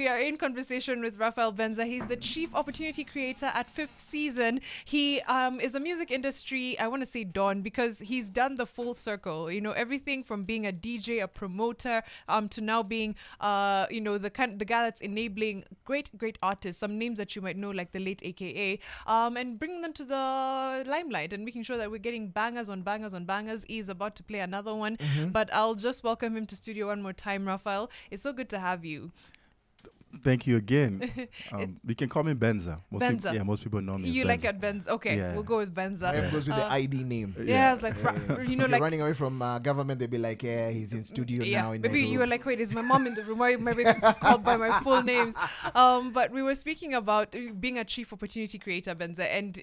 We are in conversation with Rafael Benza. He's the Chief Opportunity Creator at Fifth Season. He is a music industry, I want to say Don, because he's done the full circle. You know, everything from being a DJ, a promoter, to now being, the guy that's enabling great artists. Some names that you might know, like the late AKA, and bringing them to the limelight and making sure that we're getting bangers on bangers on bangers. He's about to play another one, but I'll just welcome him to studio one more time, Rafael. It's so good to have you. Thank you again. You can call me Benza. Benza. Most people know me as You Benza. like it, Benza? Okay, Yeah. we'll go with Benza. Mariam goes with the ID name. Yeah, I was like, If you're running away from government, they'll be like, yeah, he's in studio now. In maybe you were like, wait, is my mom in the room? Why maybe called by my full names? But we were speaking about being a chief opportunity creator, Benza, and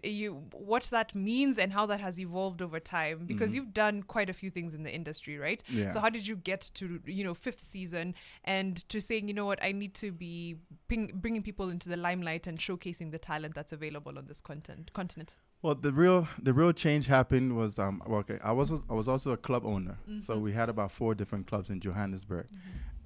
what that means and how that has evolved over time. Because you've done quite a few things in the industry, right? Yeah. So how did you get to Fifth Season and to saying, you know what, I need to be bringing people into the limelight and showcasing the talent that's available on this continent? Well, the real change happened was I was also a club owner, so we had about 4 different clubs in Johannesburg,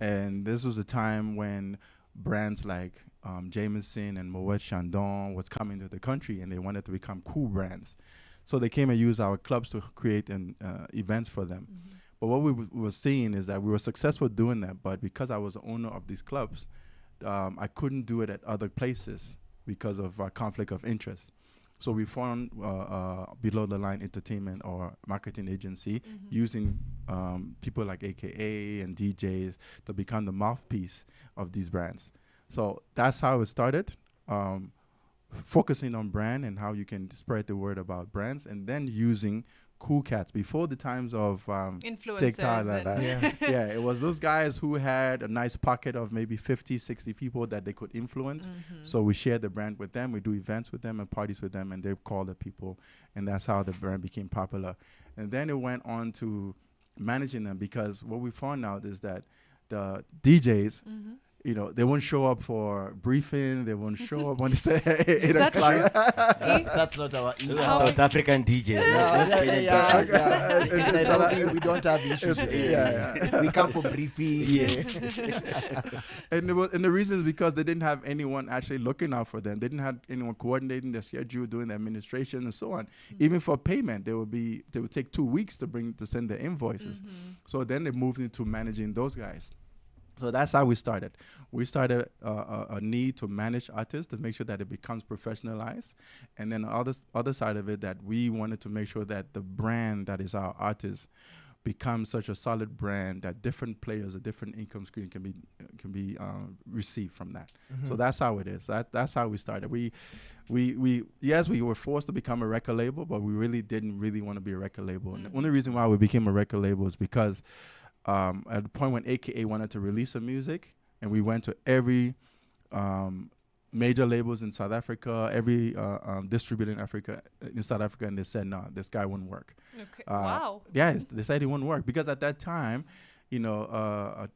and this was a time when brands like Jameson and Moet Chandon was coming to the country, and they wanted to become cool brands, so they came and used our clubs to create events for them. But what we were seeing is that we were successful doing that, but because I was the owner of these clubs, I couldn't do it at other places because of our conflict of interest. So we formed Below the Line Entertainment or marketing agency using people like AKA and DJs to become the mouthpiece of these brands. So that's how it started, focusing on brand and how you can spread the word about brands, and then using cool cats before the times of influencers TikTok like that. Yeah, it was those guys who had a nice pocket of maybe 50, 60 people that they could influence. So we share the brand with them, we do events with them and parties with them, and they call the people, and that's how the brand became popular. And then it went on to managing them, because what we found out is that the DJs, they won't show up for briefing. They won't show up when they say 8 o'clock. That's not our South African DJ. We don't have issues. We come for briefing. And the reason is because they didn't have anyone actually looking out for them. They didn't have anyone coordinating their schedule, doing the administration and so on. Even for payment, they would take 2 weeks to send their invoices. So then they moved into managing those guys. So that's how we started. We started a need to manage artists to make sure that it becomes professionalized. And then the other side of it, that we wanted to make sure that the brand that is our artists becomes such a solid brand that different players, a different income stream can be received from that. So that's how it is. That's how we started. We were forced to become a record label, but we really didn't want to be a record label. And the only reason why we became a record label is because at the point when AKA wanted to release some music, and we went to every major labels in South Africa, every distributor in South Africa, and they said, no, this guy wouldn't work. Okay. Wow. Yeah, they said he wouldn't work, because at that time, a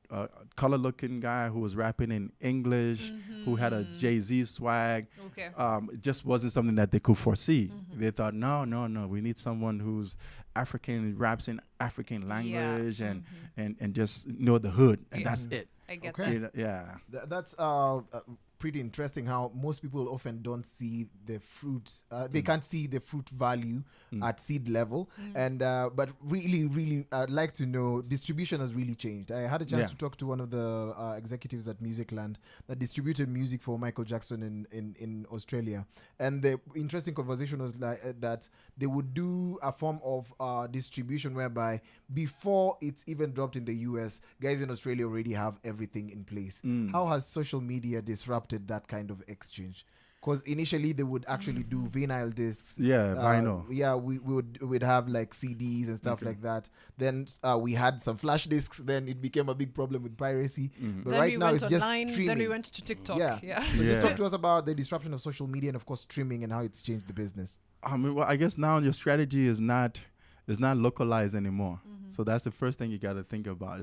color-looking guy who was rapping in English, who had a Jay-Z swag, it just wasn't something that they could foresee. They thought, no, we need someone who's African, raps in African language, and just know the hood, and that's it. I get that. That's pretty interesting how most people often don't see the fruit. They can't see the fruit value at seed level. And but really, I'd like to know, distribution has really changed. I had a chance to talk to one of the executives at Musicland that distributed music for Michael Jackson in Australia. And the interesting conversation was like that they would do a form of distribution whereby before it's even dropped in the US, guys in Australia already have everything in place. How has social media disrupted that kind of exchange? Because initially they would actually do vinyl discs. Vinyl. We would have like CDs and stuff like that. Then we had some flash discs. Then it became a big problem with piracy. But then right now it's just streaming. Then we went to TikTok. So just talk to us about the disruption of social media and of course streaming and how it's changed the business. I guess now your strategy is not localized anymore. So that's the first thing you got to think about.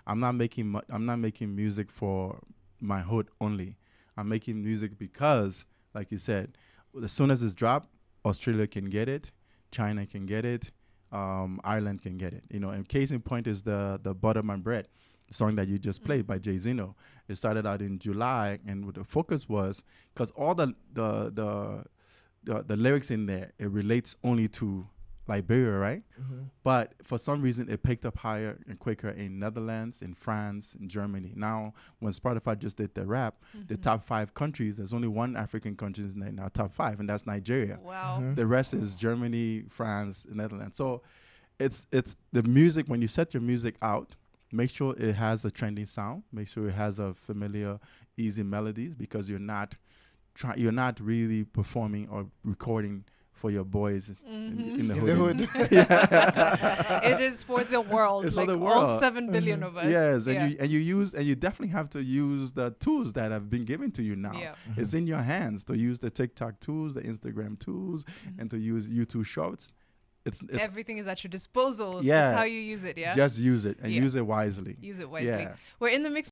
I'm not making music for my hood only. I'm making music because, like you said, as soon as it's dropped, Australia can get it, China can get it, Ireland can get it. And case in point is the butter my bread. song that you just played by Jay Zeno. It started out in July, and what the focus was, because all the lyrics in there, it relates only to Liberia, right? But for some reason, it picked up higher and quicker in Netherlands, in France, in Germany. Now, when Spotify just did the rap, the top 5 countries, there's only one African country in our top 5, and that's Nigeria. Wow. The rest is Germany, France, Netherlands. So it's the music. When you set your music out, make sure it has a trending sound. Make sure it has a familiar, easy melodies, because you're not really performing or recording for your boys in the hood. It is for the world. It's like for the world. All 7 billion of us. Yes, and you definitely have to use the tools that have been given to you now. Yeah. It's in your hands to use the TikTok tools, the Instagram tools, and to use YouTube Shorts. It's Everything is at your disposal. Yeah. That's how you use it, yeah? Just use it and Yeah. use it wisely. Use it wisely. Yeah. We're in the mix